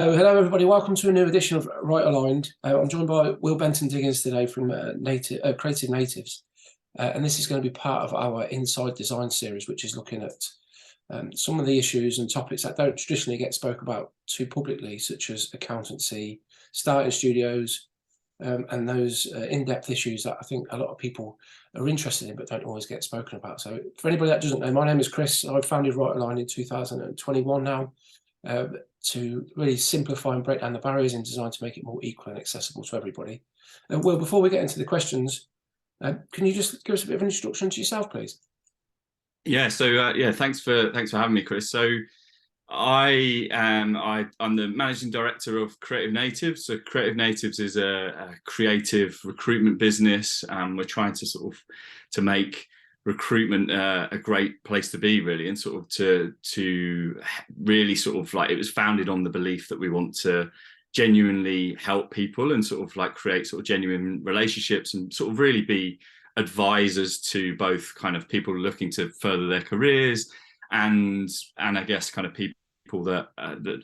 Hello, everybody. Welcome to a new edition of Right Aligned. I'm joined by Will Benton Diggins today from Creative Natives. And this is going to be part of our Inside Design series, which is looking at some of the issues and topics that don't traditionally get spoken about too publicly, such as accountancy, starting studios, and those in-depth issues that I think a lot of people are interested in but don't always get spoken about. So for anybody that doesn't know, my name is Chris. I founded Right Aligned in 2021 now. To really simplify and break down the barriers in design to make it more equal and accessible to everybody. Will, before we get into the questions, can you just give us a bit of an introduction to yourself, please? Yeah. Thanks for having me, Chris. So I'm the managing director of Creative Natives. So Creative Natives is a creative recruitment business. We're trying to make recruitment a great place to be, really, and to really it was founded on the belief that we want to genuinely help people and create genuine relationships and really be advisors to both kind of people looking to further their careers and I guess kind of people that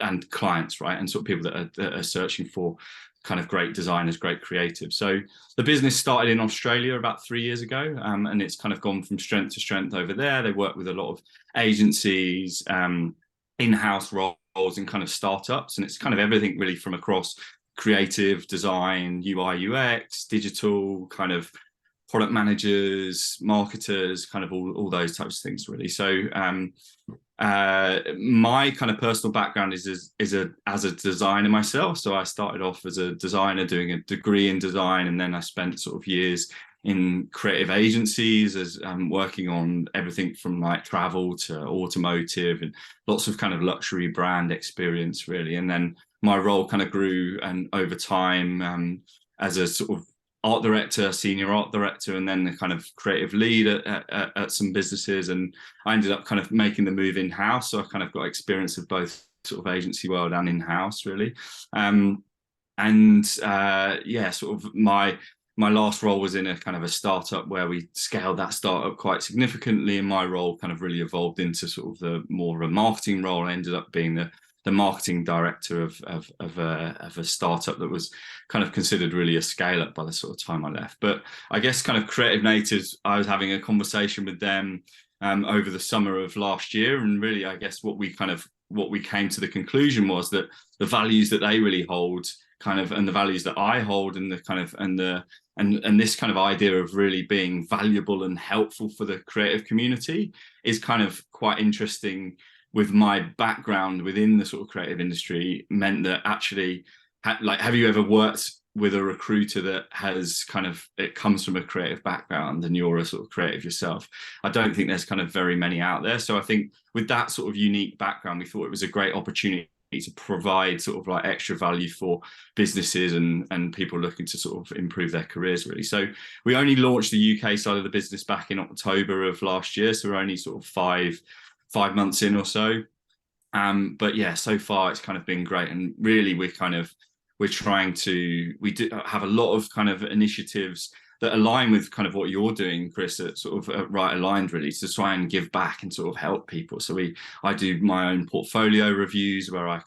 and clients, right, and people that are searching for kind of great designers, great creatives. So the business started in Australia about 3 years ago, and it's kind of gone from strength to strength over there. They work with a lot of agencies, in-house roles and kind of startups, and it's kind of everything really from across creative design, UI, UX, digital, kind of product managers, marketers, kind of all those types of things, really. So my kind of personal background is as a designer myself. So I started off as a designer doing a degree in design, and then I spent years in creative agencies as working on everything from like travel to automotive and lots of kind of luxury brand experience, really. And then my role kind of grew and over time as a art director, senior art director, and then the kind of creative lead at some businesses. And I ended up kind of making the move in-house. So I kind of got experience of both agency world and in-house, really. My last role was in a kind of a startup where we scaled that startup quite significantly. And my role kind of really evolved into the more of a marketing role. I ended up being the marketing director of a startup that was kind of considered really a scale up by the time I left. But I guess kind of Creative Natives, I was having a conversation with them over the summer of last year, and really I guess what we came to the conclusion was that the values that they really hold and the values that I hold and this kind of idea of really being valuable and helpful for the creative community is kind of quite interesting. With my background within the creative industry, meant that actually, have you ever worked with a recruiter that has it comes from a creative background and you're a creative yourself? I don't think there's kind of very many out there. So I think with that unique background, we thought it was a great opportunity to provide extra value for businesses and people looking to improve their careers, really. So we only launched the UK side of the business back in October of last year. So we're only five months in or so, but yeah, so far it's kind of been great. And really we do have a lot of kind of initiatives that align with kind of what you're doing, Chris, at Right Aligned, really, to try and give back and help people. So I do my own portfolio reviews where I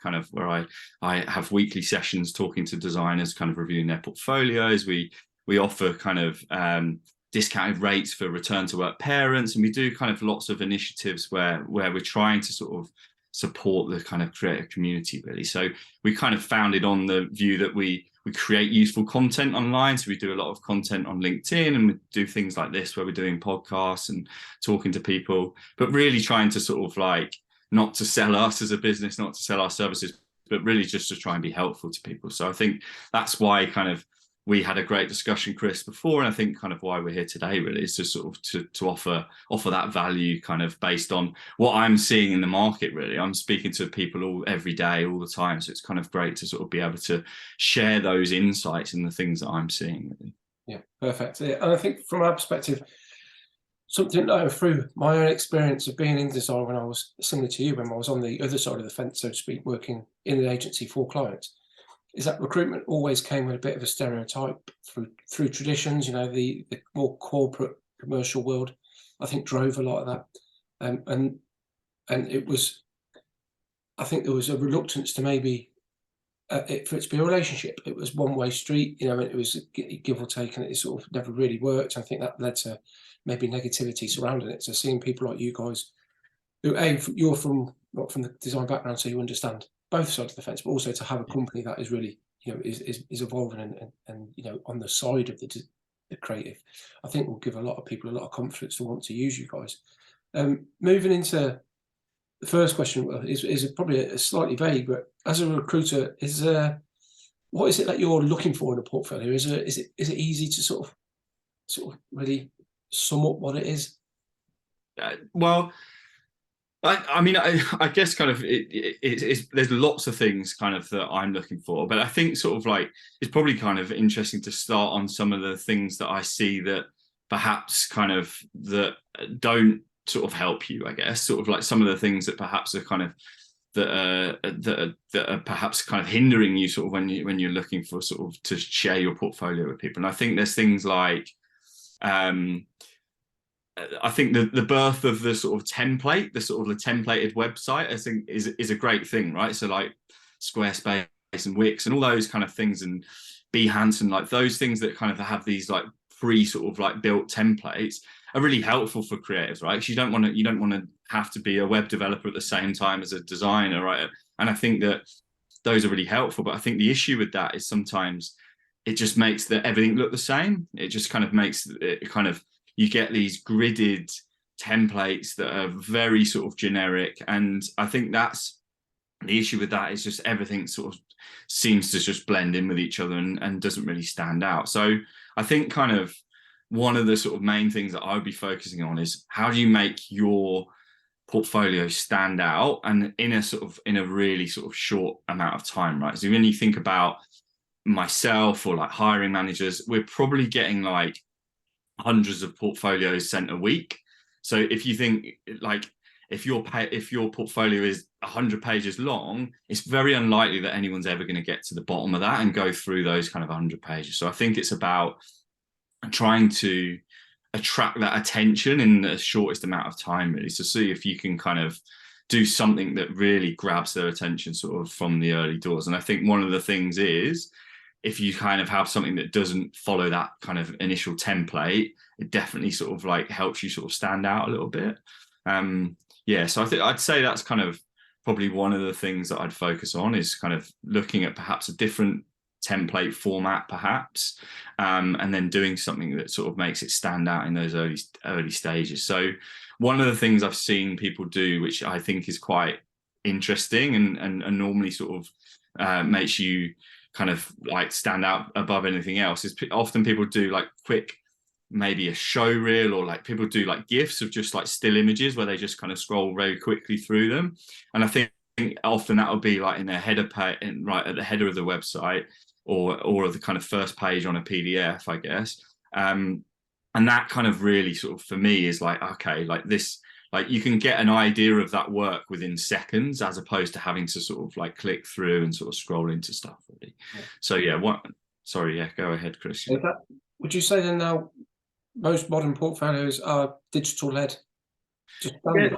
have weekly sessions talking to designers, kind of reviewing their portfolios. We offer kind of discounted rates for return to work parents, and we do kind of lots of initiatives where we're trying to support the kind of creative community, really. So we kind of founded on the view that we create useful content online. So we do a lot of content on LinkedIn, and we do things like this where we're doing podcasts and talking to people, but really trying to not to sell us as a business, not to sell our services, but really just to try and be helpful to people. So I think that's why kind of we had a great discussion, Chris, before, and I think kind of why we're here today, really, is to offer that value kind of based on what I'm seeing in the market, really. I'm speaking to people every day, all the time, so it's kind of great to be able to share those insights and the things that I'm seeing, really. Yeah, perfect. Yeah, and I think from our perspective, something through my own experience of being in design when I was similar to you, when I was on the other side of the fence, so to speak, working in an agency for clients, is that recruitment always came with a bit of a stereotype through traditions. The more corporate commercial world, I think, drove a lot of that, and it was, I think there was a reluctance to maybe for it to be a relationship. It was one-way street, you know, it was give or take, and it sort of never really worked. I think that led to maybe negativity surrounding it. So seeing people like you guys, who you're not from the design background, so you understand both sides of the fence, but also to have a company that is really, you know, is evolving and you know, on the side of the creative, I think will give a lot of people a lot of confidence to want to use you guys. Moving into the first question is probably a slightly vague, but as a recruiter, what is it that you're looking for in a portfolio? Is it easy to sort of really sum up what it is? Well, I mean, I guess kind of there's lots of things kind of that I'm looking for, but I think sort of like it's probably kind of interesting to start on some of the things that I see that perhaps kind of that don't sort of help you, I guess, sort of like some of the things that perhaps are kind of that are perhaps kind of hindering you sort of when you're looking for sort of to share your portfolio with people. And I think there's things like I think the birth of the sort of template, the sort of the templated website, I think is a great thing, right? So like Squarespace and Wix and all those kind of things, and Behance and like those things that kind of have these like pre sort of like built templates are really helpful for creatives, right? Because you don't want to have to be a web developer at the same time as a designer, right? And I think that those are really helpful. But I think the issue with that is sometimes it just makes everything look the same. It just kind of makes it kind of, you get these gridded templates that are very sort of generic. And I think that's the issue with that, is just everything sort of seems to just blend in with each other and doesn't really stand out. So I think kind of one of the sort of main things that I would be focusing on is how do you make your portfolio stand out, and in a really sort of short amount of time, right? So when you think about myself or like hiring managers, we're probably getting like hundreds of portfolios sent a week. So if you think like if your portfolio is 100 pages long, it's very unlikely that anyone's ever going to get to the bottom of that and go through those kind of 100 pages. So I think it's about trying to attract that attention in the shortest amount of time, really. So see if you can kind of do something that really grabs their attention sort of from the early doors. And I think one of the things is, if you kind of have something that doesn't follow that kind of initial template, it definitely sort of like helps you sort of stand out a little bit. Yeah, so I think I'd say that's kind of probably one of the things that I'd focus on, is kind of looking at perhaps a different template format, perhaps, and then doing something that sort of makes it stand out in those early stages. So one of the things I've seen people do, which I think is quite interesting and normally sort of makes you kind of like stand out above anything else, is often people do like quick, maybe a show reel, or like people do like GIFs of just like still images where they just kind of scroll very quickly through them. And I think often that would be like in a header page, right at the header of the website, or the kind of first page on a PDF, I guess. And that kind of really sort of, for me, is like, okay, like this, like you can get an idea of that work within seconds, as opposed to having to sort of like click through and sort of scroll into stuff, really. Yeah. So yeah, sorry, yeah, go ahead, Chris. Would you say then now most modern portfolios are digital led? Yeah.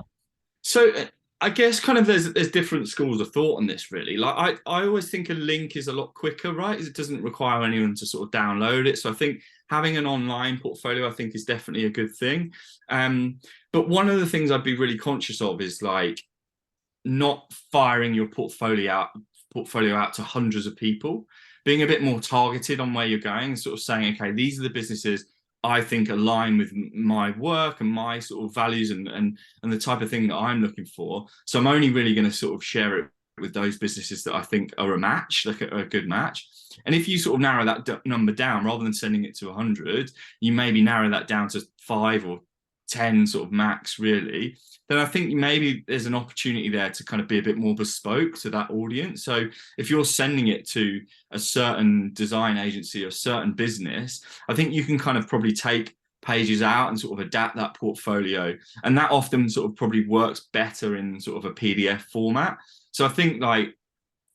So I guess kind of there's different schools of thought on this, really. Like I always think a link is a lot quicker, right? It doesn't require anyone to sort of download it. So I think having an online portfolio, I think, is definitely a good thing. But one of the things I'd be really conscious of is like not firing your portfolio out to hundreds of people, being a bit more targeted on where you're going, and sort of saying, okay, these are the businesses I think align with my work and my sort of values and the type of thing that I'm looking for. So I'm only really going to sort of share it with those businesses that I think are a match, like a good match. And if you sort of narrow that number down, rather than sending it to 100, you maybe narrow that down to 5 or 10 sort of max, really, then I think maybe there's an opportunity there to kind of be a bit more bespoke to that audience. So if you're sending it to a certain design agency or a certain business, I think you can kind of probably take pages out and sort of adapt that portfolio. And that often sort of probably works better in sort of a PDF format. So I think like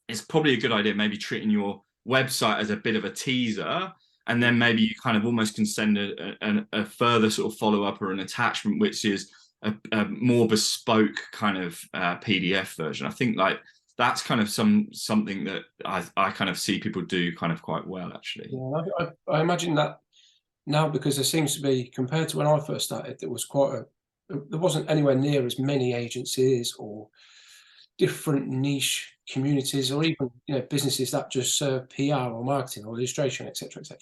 it's probably a good idea maybe treating your website as a bit of a teaser, and then maybe you kind of almost can send a further sort of follow-up or an attachment, which is a more bespoke kind of PDF version. I think like that's kind of something that I kind of see people do kind of quite well, actually. Yeah, I imagine that now, because there seems to be, compared to when I first started, there wasn't anywhere near as many agencies or different niche communities, or even businesses that just serve PR or marketing or illustration, etc., etc.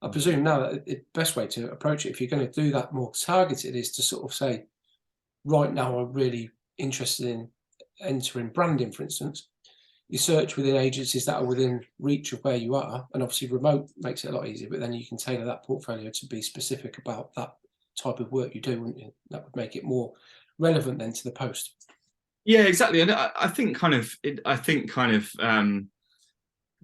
I presume now that the best way to approach it, if you're going to do that more targeted, is to sort of say, right now I'm really interested in entering branding, for instance. You search within agencies that are within reach of where you are, and obviously remote makes it a lot easier, but then you can tailor that portfolio to be specific about that type of work you do, wouldn't you? That would make it more relevant then to the post. Yeah, exactly. And I think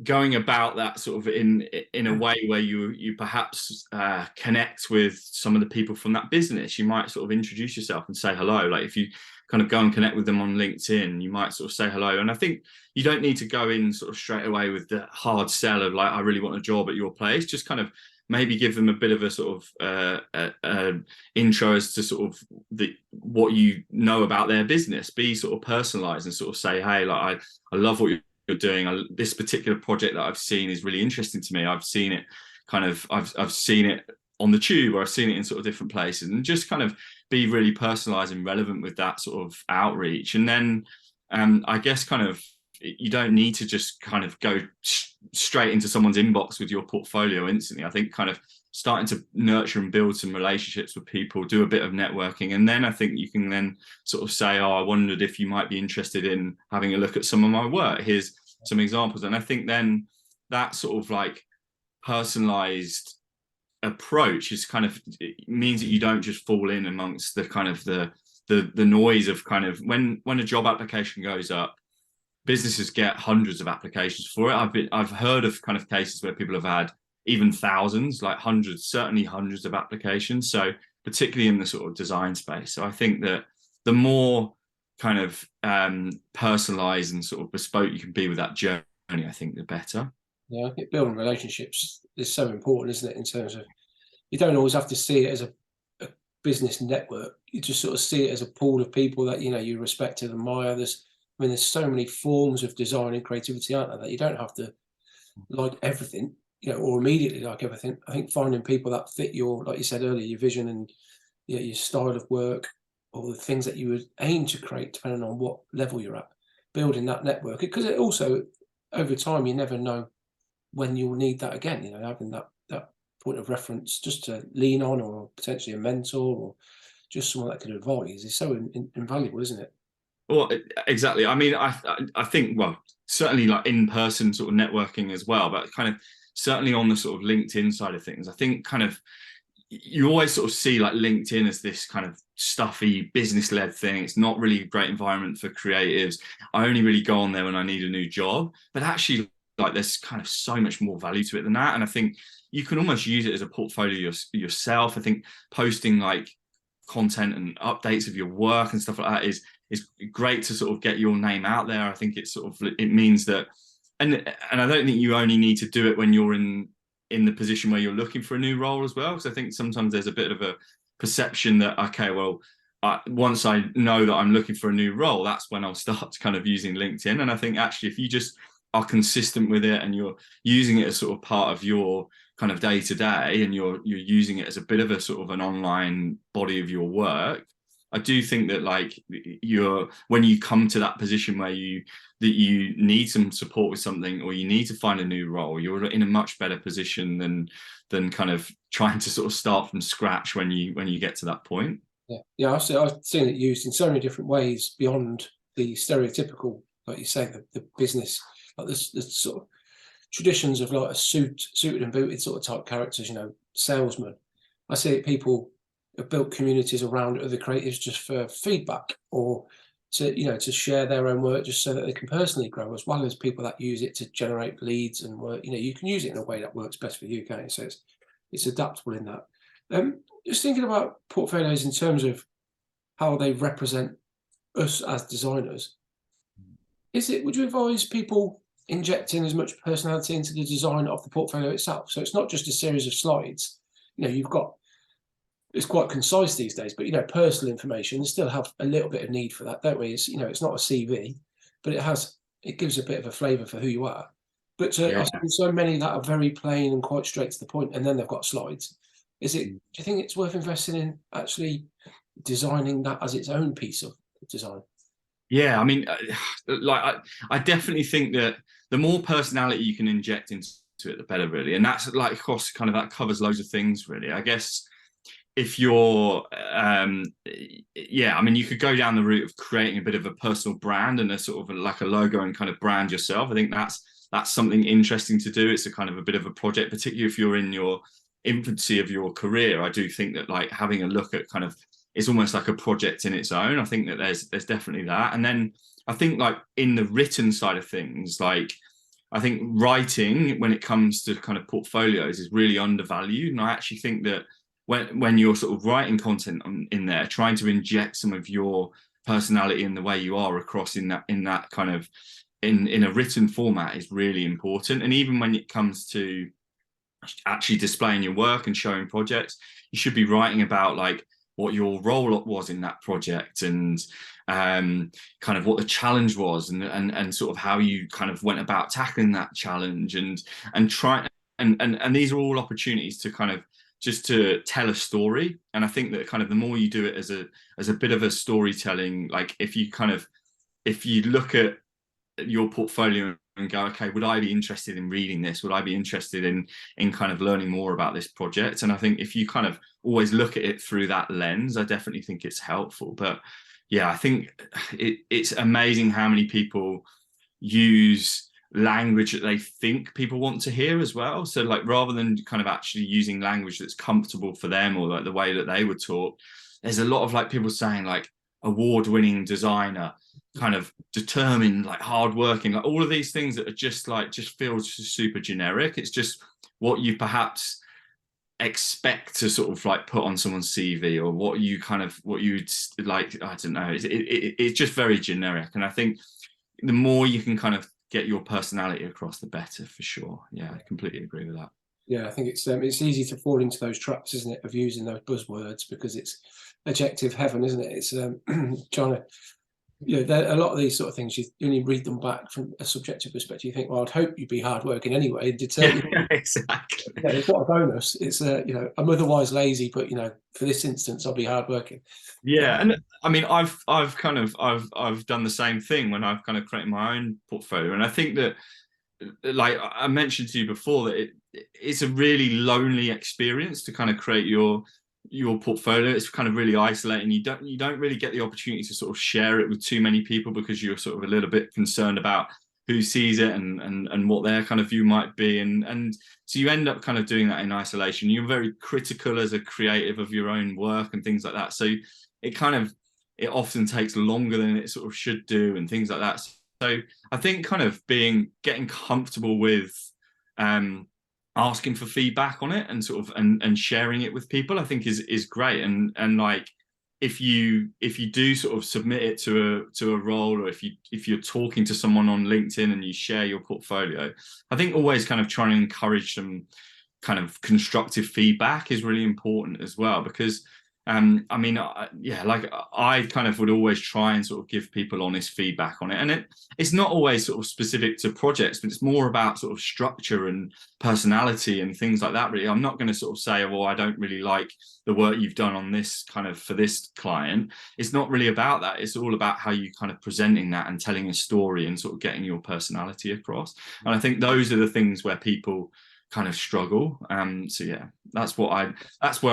going about that sort of in a way where you perhaps connect with some of the people from that business. You might sort of introduce yourself and say hello. Like if you kind of go and connect with them on LinkedIn, you might sort of say hello. And I think you don't need to go in sort of straight away with the hard sell of like, I really want a job at your place. Just kind of maybe give them a bit of a sort of intro as to sort of what you know about their business. Be sort of personalized and sort of say, hey, like I love what you're doing. This particular project that I've seen is really interesting to me. I've seen it I've seen it on the tube, or I've seen it in sort of different places, and just kind of be really personalized and relevant with that sort of outreach. And then I guess kind of you don't need to just kind of go straight into someone's inbox with your portfolio instantly. I think kind of starting to nurture and build some relationships with people, do a bit of networking, and then I think you can then sort of say, oh, I wondered if you might be interested in having a look at some of my work. Here's some examples. And I think then that sort of like personalized approach is kind of, it means that you don't just fall in amongst the kind of the noise of kind of when a job application goes up, businesses get hundreds of applications for it. I've heard of kind of cases where people have had even thousands, like hundreds, certainly hundreds of applications. So particularly in the sort of design space. So I think that the more kind of personalized and sort of bespoke you can be with that journey, I think the better. Yeah, I think building relationships is so important, isn't it? In terms of, you don't always have to see it as a business network. You just sort of see it as a pool of people that you respect and admire. There's so many forms of design and creativity, aren't there, that you don't have to like everything, or immediately like everything. I think finding people that fit your, like you said earlier, your vision and your style of work, or the things that you would aim to create, depending on what level you're at, building that network. Because it also, over time, you never know when you'll need that again. Having that point of reference just to lean on, or potentially a mentor, or just someone that could advise, is so invaluable, isn't it? Well, exactly. I mean, I think, well, certainly like in-person sort of networking as well, but kind of certainly on the sort of LinkedIn side of things, I think kind of you always sort of see like LinkedIn as this kind of stuffy business-led thing. It's not really a great environment for creatives. I only really go on there when I need a new job, but actually like there's kind of so much more value to it than that. And I think you can almost use it as a portfolio yourself. I think posting like content and updates of your work and stuff like that is great to sort of get your name out there. I think it means that, and I don't think you only need to do it when you're in the position where you're looking for a new role as well, because I think sometimes there's a bit of a perception that, okay, well, once I know that I'm looking for a new role, that's when I'll start kind of using LinkedIn. And I think actually if you just are consistent with it and you're using it as sort of part of your kind of day to day, and you're using it as a bit of a sort of an online body of your work, I do think that like when you come to that position where you need some support with something, or you need to find a new role, you're in a much better position than kind of trying to sort of start from scratch when you get to that point. Yeah, I've seen it used in so many different ways beyond the stereotypical, like you say, the business, like the sort of traditions of like a suited and booted sort of type characters, salesmen. I see it, people have built communities around other creatives just for feedback, or to share their own work, just so that they can personally grow, as well as people that use it to generate leads and work. You can use it in a way that works best for you, can't you? So it's adaptable in that. Just thinking about portfolios in terms of how they represent us as designers, would you advise people injecting as much personality into the design of the portfolio itself? So it's not just a series of slides. It's quite concise these days, but personal information, still have a little bit of need for that, don't we? It's not a CV, but it has it gives a bit of a flavour for who you are. But Yeah. I've seen so many that are very plain and quite straight to the point, and then they've got slides. Do you think it's worth investing in actually designing that as its own piece of design? Yeah, I mean, like I definitely think that the more personality you can inject into it, the better, really. And that's like, of course, kind of that covers loads of things, really. I guess if you're, yeah, I mean, you could go down the route of creating a bit of a personal brand and a sort of like a logo and kind of brand yourself. I think that's something interesting to do. It's a kind of a bit of a project, particularly if you're in your infancy of your career. I do think that like having a look at kind of, it's almost like a project in its own. I think that there's definitely that. And then I think like in the written side of things, like I think writing when it comes to kind of portfolios is really undervalued. And I actually think that when you're sort of writing content in there, trying to inject some of your personality in the way you are across in that kind of in a written format is really important. And even when it comes to actually displaying your work and showing projects, you should be writing about like what your role was in that project and kind of what the challenge was and sort of how you kind of went about tackling that challenge and try and these are all opportunities to kind of just to tell a story. And I think that kind of the more you do it as a bit of a storytelling, like if you look at your portfolio and go, okay, would I be interested in reading this? Would I be interested in kind of learning more about this project? And I think if you kind of always look at it through that lens, I definitely think it's helpful. But yeah, I think it's amazing how many people use language that they think people want to hear as well. So like rather than kind of actually using language that's comfortable for them or like the way that they would talk, there's a lot of like people saying like award-winning designer, kind of determined, like hardworking, like all of these things that are just feels super generic. It's just what you perhaps expect to sort of like put on someone's CV or what you'd like, I don't know. It's just very generic. And I think the more you can kind of get your personality across, the better, for sure. Yeah, I completely agree with that. Yeah, I think it's easy to fall into those traps, isn't it, of using those buzzwords because it's adjective heaven, isn't it? It's trying to, a lot of these sort of things, you only read them back from a subjective perspective. You think, well, I'd hope you'd be hardworking anyway, and determined. Yeah, exactly. Yeah, it's not a bonus. It's I'm otherwise lazy, but for this instance, I'll be hardworking. Yeah, and I mean, I've done the same thing when I've kind of created my own portfolio, and I think that, like I mentioned to you before, that it's a really lonely experience to kind of create your portfolio. It's kind of really isolating. You don't really get the opportunity to sort of share it with too many people because you're sort of a little bit concerned about who sees it and what their kind of view might be, and so you end up kind of doing that in isolation. You're very critical as a creative of your own work and things like that, so it often takes longer than it sort of should do and things like that. So I think kind of getting comfortable with asking for feedback on it and sort of and sharing it with people, I think is great. And like if you do sort of submit it to a role, or if you're talking to someone on LinkedIn and you share your portfolio, I think always kind of trying to encourage some kind of constructive feedback is really important as well, because I mean, like I kind of would always try and sort of give people honest feedback on it. And it's not always sort of specific to projects, but it's more about sort of structure and personality and things like that, really. I'm not going to sort of say, well, I don't really like the work you've done on this kind of for this client. It's not really about that. It's all about how you kind of presenting that and telling a story and sort of getting your personality across. And I think those are the things where people kind of struggle. So yeah, that's where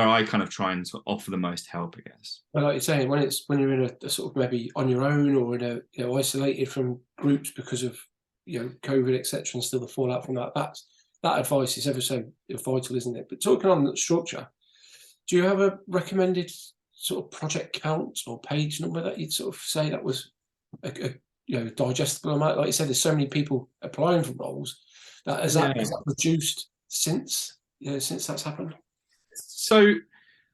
I kind of try and offer the most help, I guess. Well, like you're saying, when you're in a sort of maybe on your own or in a isolated from groups because of COVID, etc., and still the fallout from that advice is ever so vital, isn't it? But talking on structure, do you have a recommended sort of project count or page number that you'd sort of say that was a digestible amount? Like you said, there's so many people applying for roles. Has that reduced since that's happened? So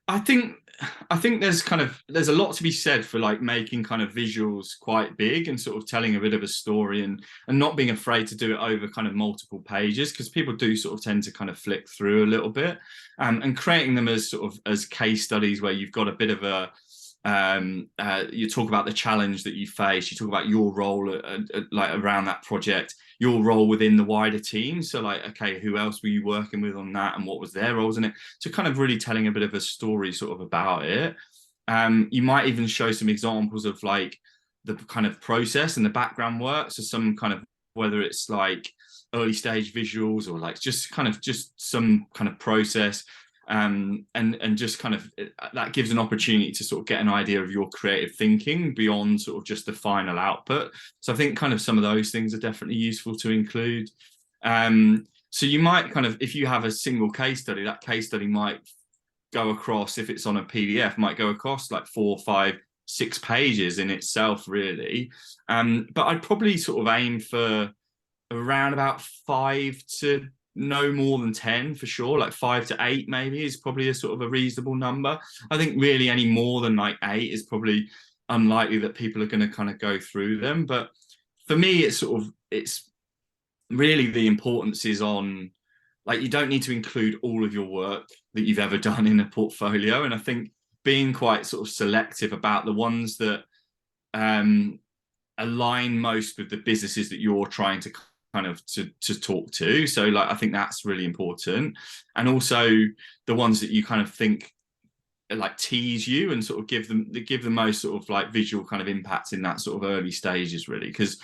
I think there's a lot to be said for like making kind of visuals quite big and sort of telling a bit of a story and not being afraid to do it over kind of multiple pages, because people do sort of tend to kind of flick through a little bit, and creating them as sort of as case studies where you've got a bit of a You talk about the challenge that you face. You talk about your role like around that project, your role within the wider team. So like, okay, who else were you working with on that, and what was their roles in it? So kind of really telling a bit of a story sort of about it. You might even show some examples of like the kind of process and the background work. So some kind of, whether it's like early stage visuals or like just some kind of process. And just kind of, that gives an opportunity to sort of get an idea of your creative thinking beyond sort of just the final output. So I think kind of some of those things are definitely useful to include. So you might kind of, if you have a single case study, that case study might go across, if it's on a PDF, might go across like 4, 5, 6 pages in itself, really. But I'd probably sort of aim for around about 5 to no more than 10 for sure. Like 5 to 8 maybe is probably a sort of a reasonable number. I think really any more than like 8 is probably unlikely that people are going to kind of go through them. But for me, it's really, the importance is on, like, you don't need to include all of your work that you've ever done in a portfolio. And I think being quite sort of selective about the ones that align most with the businesses that you're trying to kind of to talk to. So like, I think that's really important. And also the ones that you kind of think like tease you and sort of give the most sort of like visual kind of impact in that sort of early stages, really. Because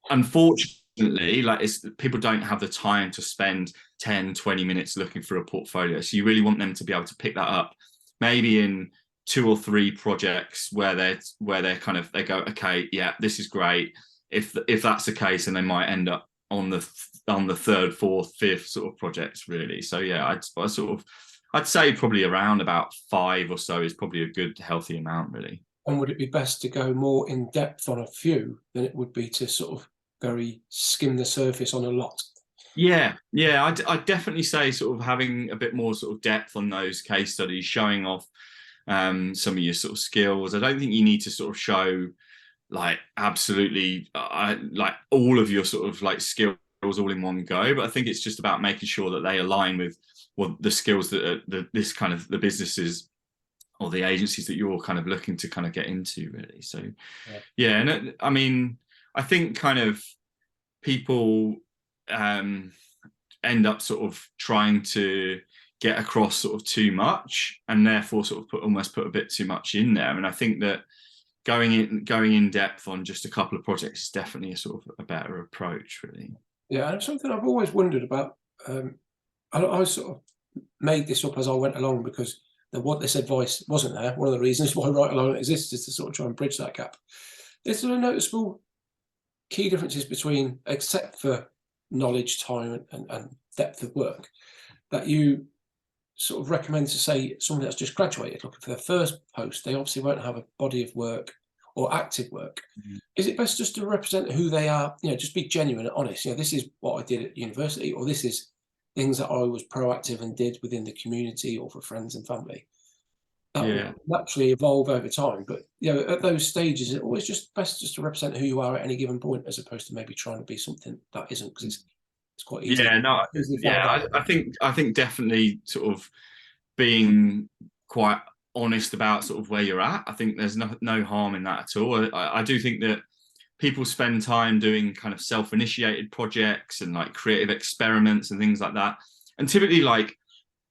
unfortunately, like, people don't have the time to spend 10-20 minutes looking for a portfolio. So you really want them to be able to pick that up maybe in 2 or 3 projects where they're kind of, they go, okay, yeah, this is great. If that's the case, and they might end up on the 3rd, 4th, 5th sort of projects, really. So yeah, I'd say probably around about 5 or so is probably a good healthy amount, really. And would it be best to go more in depth on a few than it would be to sort of very skim the surface on a lot? Yeah, I'd definitely say sort of having a bit more sort of depth on those case studies, showing off some of your sort of skills. I don't think you need to sort of show like absolutely like all of your sort of like skills all in one go, but I think it's just about making sure that they align with the skills that this kind of the businesses or the agencies that you're kind of looking to kind of get into, really. So yeah, and I mean, I think kind of people end up sort of trying to get across sort of too much, and therefore sort of almost put a bit too much in there. And I think that going in depth on just a couple of projects is definitely a sort of a better approach, really. Yeah, and something I've always wondered about. I sort of made this up as I went along because this advice wasn't there. One of the reasons why Right Along exists is to sort of try and bridge that gap. Is there a noticeable key differences between, except for knowledge, time, and depth of work, that you sort of recommend to, say, someone that's just graduated looking for their first post? They obviously won't have a body of work or active work. Is it best just to represent who they are? Just be genuine and honest. This is what I did at university, or this is things that I was proactive and did within the community or for friends and family. That will naturally evolve over time. But at those stages, it's always just best just to represent who you are at any given point, as opposed to maybe trying to be something that isn't, because it's quite easy. I think definitely sort of being quite honest about sort of where you're at. I think there's no harm in that at all. I do think that people spend time doing kind of self-initiated projects and like creative experiments and things like that. And typically, like,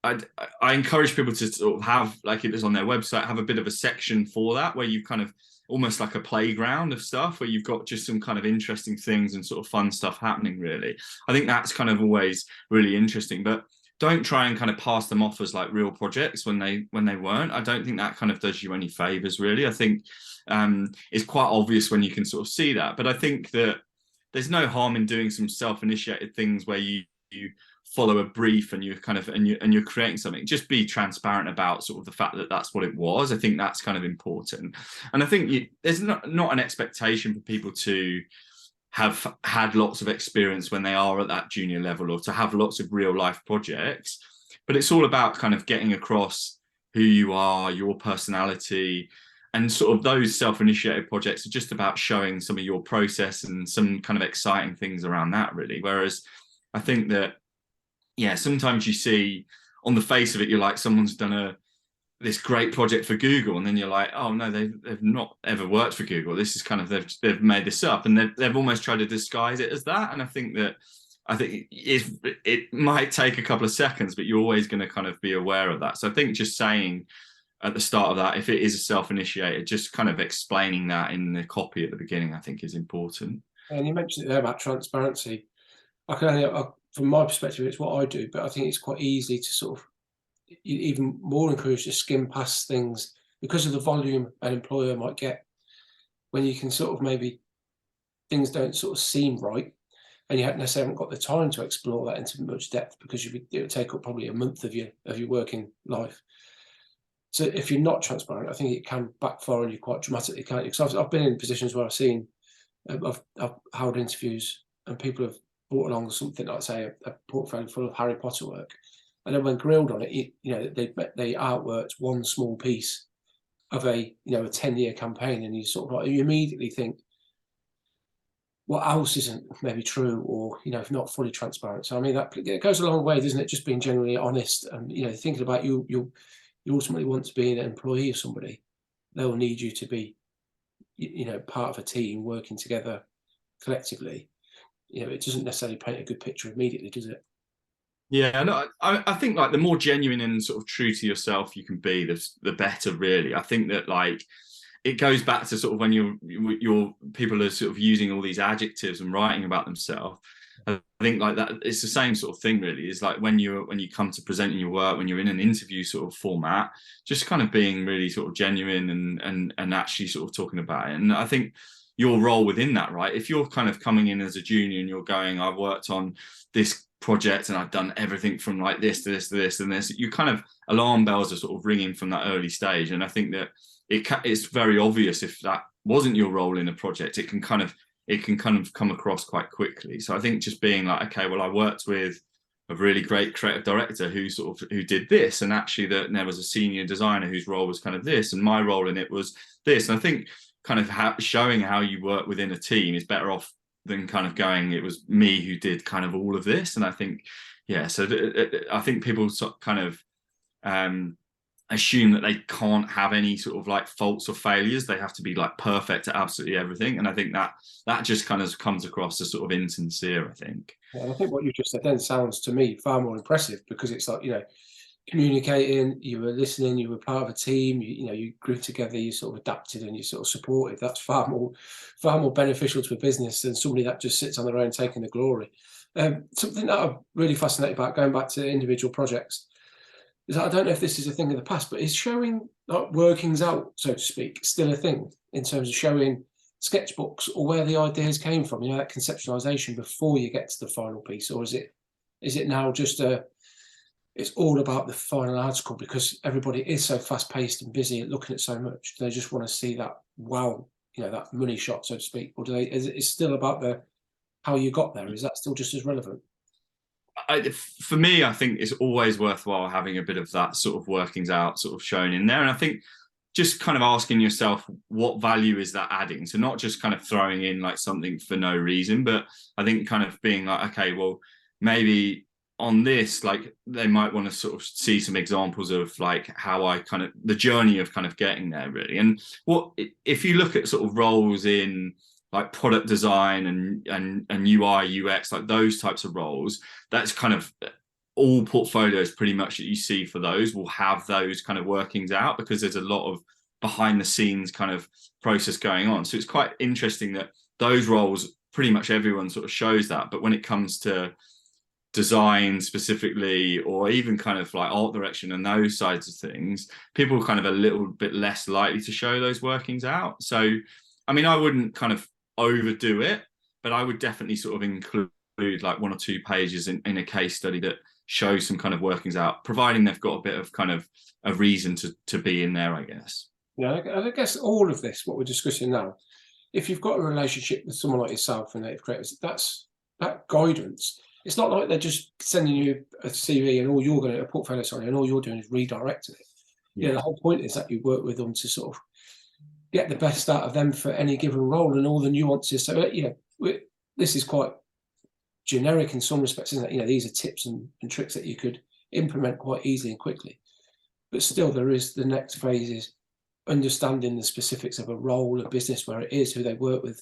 I encourage people to sort of have, like, it is on their website, have a bit of a section for that, where you've kind of almost like a playground of stuff, where you've got just some kind of interesting things and sort of fun stuff happening, really. I think that's kind of always really interesting, but don't try and kind of pass them off as like real projects when they weren't. I don't think that kind of does you any favors, really. I think it's quite obvious when you can sort of see that, but I think that there's no harm in doing some self-initiated things where you follow a brief and you're creating something. Just be transparent about sort of the fact that that's what it was. I think that's kind of important. And I think there's not an expectation for people to have had lots of experience when they are at that junior level, or to have lots of real life projects, but it's all about kind of getting across who you are, your personality, and sort of those self-initiated projects are just about showing some of your process and some kind of exciting things around that, really. Whereas I think that, yeah, sometimes you see on the face of it, you're like, someone's done this great project for Google, and then you're like, oh no, they've not ever worked for Google. This is kind of they've made this up, and they've almost tried to disguise it as that. And I think it might take a couple of seconds, but you're always going to kind of be aware of that. So I think just saying at the start of that, if it is a self-initiated, just kind of explaining that in the copy at the beginning, I think is important. And you mentioned it there about transparency. I can only, from my perspective, it's what I do, but I think it's quite easy to sort of even more encouraged to skim past things because of the volume an employer might get when you can sort of maybe things don't sort of seem right and you haven't necessarily got the time to explore that into much depth because it would take up probably a month of your working life. So if you're not transparent, I think it can backfire on you quite dramatically, can't you? Because I've been in positions where I've seen, I've held interviews and people have brought along something like, say, a portfolio full of Harry Potter work. And then when grilled on it, you know, they outworked one small piece of a 10-year campaign, and you sort of like, you immediately think, what else isn't maybe true, or if not fully transparent. So I mean, that it goes a long way, doesn't it? Just being genuinely honest and thinking about you ultimately want to be an employee of somebody. They'll need you to be part of a team working together collectively. It doesn't necessarily paint a good picture immediately, does it? Yeah, no, I think like the more genuine and sort of true to yourself you can be, the better, really. I think that like it goes back to sort of when your people are sort of using all these adjectives and writing about themselves. I think like that it's the same sort of thing, really. Is like when you come to presenting your work, when you're in an interview sort of format, just kind of being really sort of genuine and actually sort of talking about it. And I think your role within that, right? If you're kind of coming in as a junior and you're going, I've worked on this project and I've done everything from like this to this to this and this, you kind of alarm bells are sort of ringing from that early stage. And I think that it's very obvious if that wasn't your role in a project, it can kind of come across quite quickly. So I think just being like, okay, well, I worked with a really great creative director who did this, and actually that there was a senior designer whose role was kind of this, and my role in it was this. And I think kind of showing how you work within a team is better off than kind of going, it was me who did kind of all of this. And I think, yeah, so I think people kind of assume that they can't have any sort of like faults or failures. They have to be like perfect at absolutely everything. And I think that just kind of comes across as sort of insincere, I think. Yeah, and I think what you just said then sounds to me far more impressive, because it's like, communicating, you were listening, you were part of a team, you grew together, you sort of adapted and you sort of supported. That's far more beneficial to a business than somebody that just sits on their own taking the glory. Something that I'm really fascinated about, going back to individual projects, is that I don't know if this is a thing of the past, but is showing like workings out, so to speak, still a thing in terms of showing sketchbooks or where the ideas came from, that conceptualization before you get to the final piece? Or is it now just it's all about the final article because everybody is so fast-paced and busy at looking at so much? Do they just want to see that wow, that money shot, so to speak? Or is it still about how you got there? Is that still just as relevant? For me, I think it's always worthwhile having a bit of that sort of workings out sort of shown in there. And I think just kind of asking yourself, what value is that adding? So not just kind of throwing in like something for no reason, but I think kind of being like, okay, well, maybe on this, like they might want to sort of see some examples of like how I kind of the journey of kind of getting there, really. And if you look at sort of roles in like product design and UI UX, like those types of roles, that's kind of all portfolios pretty much that you see for those will have those kind of workings out, because there's a lot of behind the scenes kind of process going on. So it's quite interesting that those roles, pretty much everyone sort of shows that. But when it comes to design specifically, or even kind of like art direction and those sides of things, people are kind of a little bit less likely to show those workings out. So, I mean, I wouldn't kind of overdo it, but I would definitely sort of include like 1 or 2 pages in a case study that shows some kind of workings out, providing they've got a bit of kind of a reason to be in there, I guess. Yeah, I guess all of this, what we're discussing now, if you've got a relationship with someone like yourself and native creators, that's that guidance. It's not like they're just sending you a CV and a portfolio, sorry, and all you're doing is redirecting it. Yeah, the whole point is that you work with them to sort of get the best out of them for any given role and all the nuances. So, this is quite generic in some respects, isn't it? These are tips and tricks that you could implement quite easily and quickly. but still there is the next phase is understanding the specifics of a role, a business, where it is, who they work with,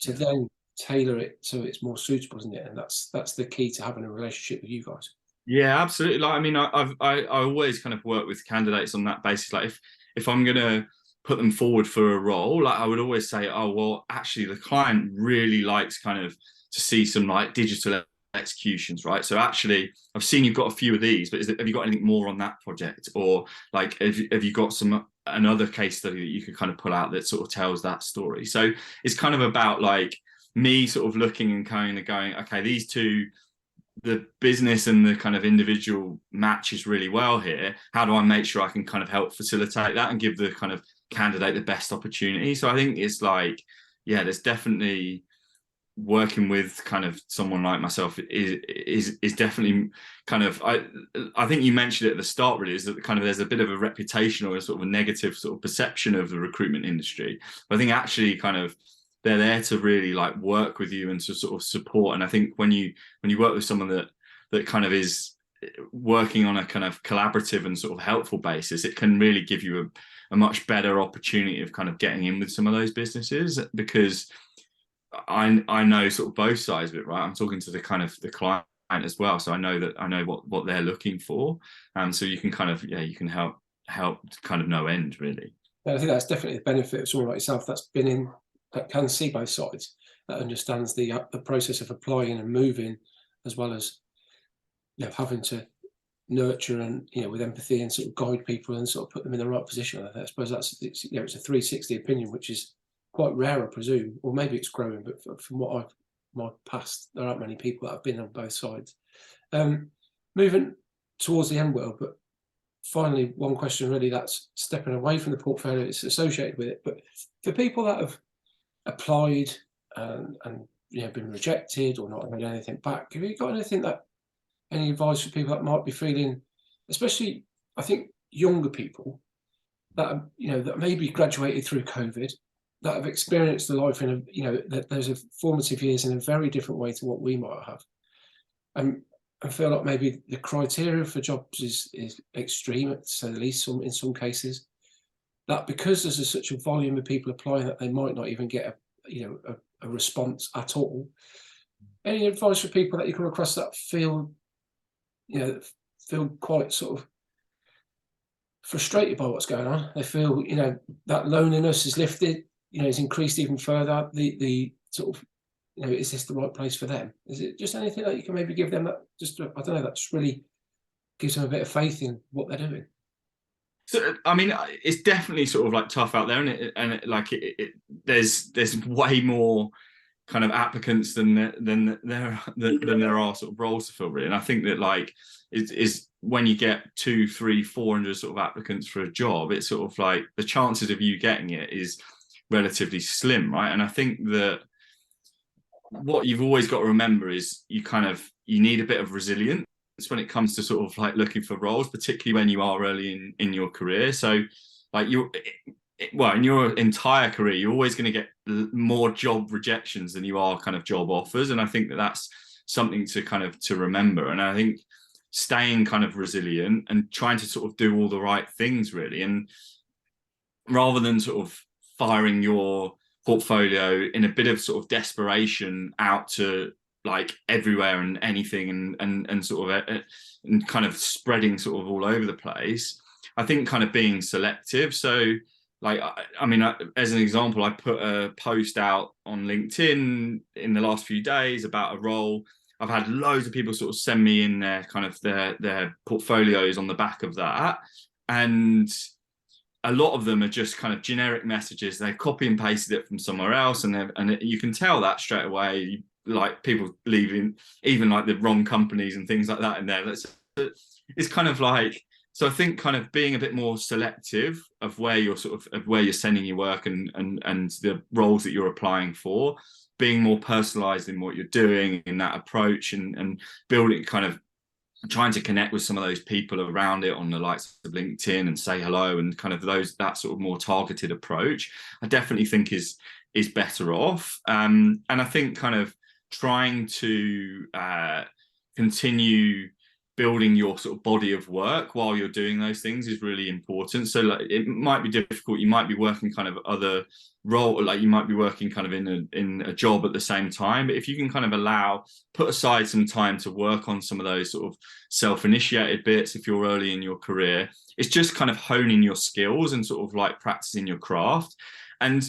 to then tailor it so it's more suitable, isn't it? And that's the key to having a relationship with you guys. Yeah, absolutely. Like, I mean, I always kind of work with candidates on that basis. Like, if I'm gonna put them forward for a role, like I would always say, oh well, actually, the client really likes kind of to see some like digital executions, right? So actually, I've seen you've got a few of these, but have you got anything more on that project, or like have you got another case study that you could kind of pull out that sort of tells that story? So it's kind of about like me sort of looking and kind of going, okay, these two, the business and the kind of individual matches really well here. How do I make sure I can kind of help facilitate that and give the kind of candidate the best opportunity? So I think it's like, yeah, there's definitely working with kind of someone like myself is definitely kind of, I think you mentioned it at the start, really, is that kind of there's a bit of a reputation or a sort of a negative sort of perception of the recruitment industry. But I think actually kind of they're there to really like work with you and to sort of support. And I think when you work with someone that kind of is working on a kind of collaborative and sort of helpful basis, it can really give you a much better opportunity of kind of getting in with some of those businesses, because I know sort of both sides of it, right? I'm talking to the kind of the client as well, so I know what they're looking for, and so you can kind of, yeah, you can help kind of no end, really. And I think that's definitely the benefit of someone like yourself that's been in, that can see both sides, that understands the process of applying and moving, as well as, you know, having to nurture and, you know, with empathy and sort of guide people and sort of put them in the right position. I suppose it's, you know, it's a 360 opinion, which is quite rare, I presume, or maybe it's growing, but from what I've my past, there aren't many people that have been on both sides. Moving towards the end, Will, but finally, one question really that's stepping away from the portfolio, it's associated with it, but for people that have applied and you know, been rejected or not heard anything back, have you got anything that, any advice for people that might be feeling, especially I think younger people that, you know, that maybe graduated through COVID, that have experienced the life in a, you know, that there's a formative years in a very different way to what we might have. I feel like maybe the criteria for jobs is extreme, to say the least, in some cases. That because there's such a volume of people applying that they might not even get a response at all. Any advice for people that you come across that feel, you know, feel quite sort of frustrated by what's going on? They feel, you know, that loneliness is lifted, you know, it's increased even further. The sort of, you know, is this the right place for them? Is it just anything that you can maybe give them that just, I don't know, that just really gives them a bit of faith in what they're doing? So I mean, it's definitely sort of like tough out there, there's way more kind of applicants than there are sort of roles to fill, really. And I think that like is when you get 200, 300, 400 sort of applicants for a job, it's sort of like the chances of you getting it is relatively slim, right? And I think that what you've always got to remember is you need a bit of resilience when it comes to sort of like looking for roles, particularly when you are early in your career. So like in your entire career, you're always going to get more job rejections than you are kind of job offers. And I think that that's something to remember. And I think staying kind of resilient and trying to sort of do all the right things, really. And rather than sort of firing your portfolio in a bit of sort of desperation out to like everywhere and anything and sort of and kind of spreading sort of all over the place, I think kind of being selective. So like, I mean, as an example, I put a post out on LinkedIn in the last few days about a role. I've had loads of people sort of send me in their kind of their portfolios on the back of that. And a lot of them are just kind of generic messages. They copy and pasted it from somewhere else. And you can tell that straight away, like people leaving even like the wrong companies and things like that in there. It's kind of like, so I think kind of being a bit more selective of where you're sending your work and the roles that you're applying for, being more personalized in what you're doing in that approach, and building kind of trying to connect with some of those people around it on the likes of LinkedIn and say hello, and kind of that sort of more targeted approach, I definitely think is better off. And I think kind of trying to continue building your sort of body of work while you're doing those things is really important. So like it might be difficult. You might be working kind of other role, like you might be working kind of in a job at the same time. But if you can kind of put aside some time to work on some of those sort of self-initiated bits, if you're early in your career, it's just kind of honing your skills and sort of like practicing your craft. And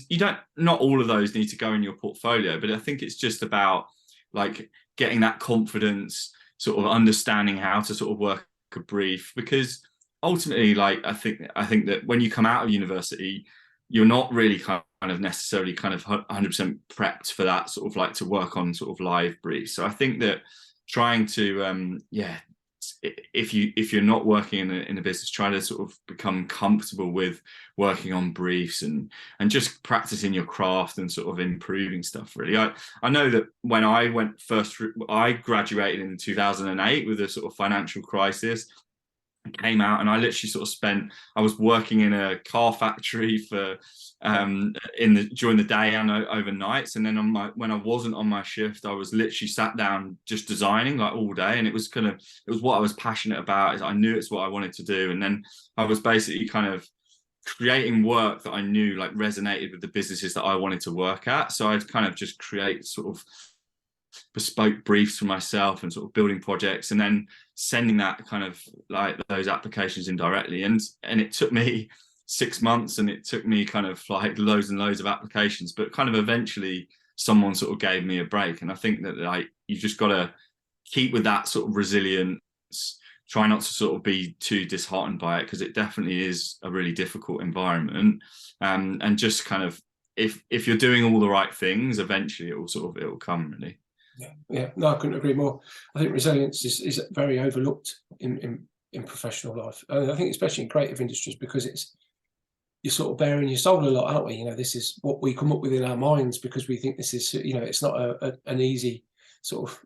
not all of those need to go in your portfolio, but I think it's just about like getting that confidence, sort of understanding how to sort of work a brief, because ultimately, like I think that when you come out of university, you're not really kind of necessarily kind of 100% prepped for that sort of like to work on sort of live briefs. So I think that trying to if you're not working in a business, try to sort of become comfortable with working on briefs and just practicing your craft and sort of improving stuff. Really, I know that when I graduated in 2008 with a sort of financial crisis. Came out and I literally sort of I was working in a car factory for during the day and overnights, and then when I wasn't on my shift, I was literally sat down just designing like all day, and it was what I was passionate about. Is I knew it's what I wanted to do, and then I was basically kind of creating work that I knew like resonated with the businesses that I wanted to work at. So I'd kind of just create sort of bespoke briefs for myself and sort of building projects and then sending that kind of like those applications in directly. And it took me 6 months and it took me kind of like loads and loads of applications, but kind of eventually someone sort of gave me a break. And I think that like you just got to keep with that sort of resilience, try not to sort of be too disheartened by it, because it definitely is a really difficult environment. And just kind of if you're doing all the right things, eventually it will come really. Yeah, no, I couldn't agree more. I think resilience is very overlooked in professional life. And I think especially in creative industries, because you're sort of bearing your soul a lot, aren't we? You know, this is what we come up with in our minds because we think this is, you know, it's not an easy sort of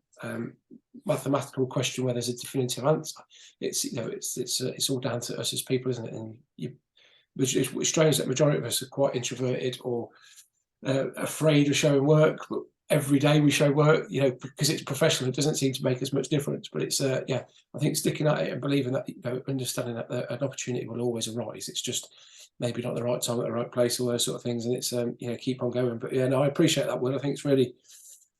mathematical question where there's a definitive answer. It's, you know, it's all down to us as people, isn't it? And it's strange that majority of us are quite introverted or afraid of showing work, but every day we show work, you know, because it's professional. It doesn't seem to make as much difference, but it's I think sticking at it and believing that, you know, understanding that an opportunity will always arise. It's just maybe not the right time at the right place, all those sort of things, and it's you know, keep on going. But yeah, no, I appreciate that, Will. I think it's really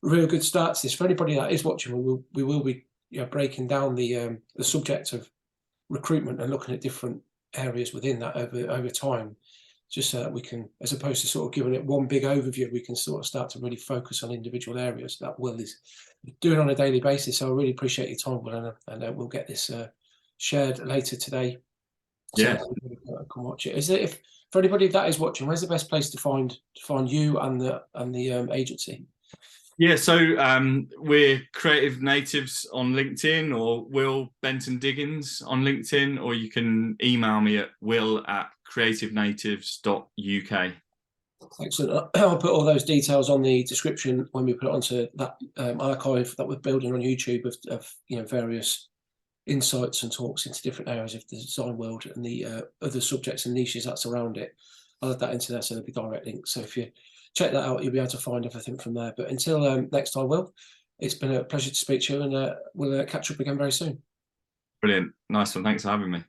a real good start to this. For anybody that is watching, we will be, you know, breaking down the subject of recruitment and looking at different areas within that over time, just so that we can, as opposed to sort of giving it one big overview, we can sort of start to really focus on individual areas that Will is doing on a daily basis. So I really appreciate your time, Will, and we'll get this shared later today. So Yeah, can watch it. Is it, for anybody that is watching, where's the best place to find you and the agency? Yeah, so we're Creative Natives on LinkedIn, or Will Benton Diggins on LinkedIn, or you can email me at will@creativenatives.uk. Excellent. I'll put all those details on the description when we put it onto that archive that we're building on YouTube of you know, various insights and talks into different areas of the design world and the other subjects and niches that surround it. I'll add that into there, so there'll be direct links. So if you check that out, you'll be able to find everything from there. But until next time, Will, it's been a pleasure to speak to you, and we'll catch up again very soon. Brilliant. Nice one. Thanks for having me.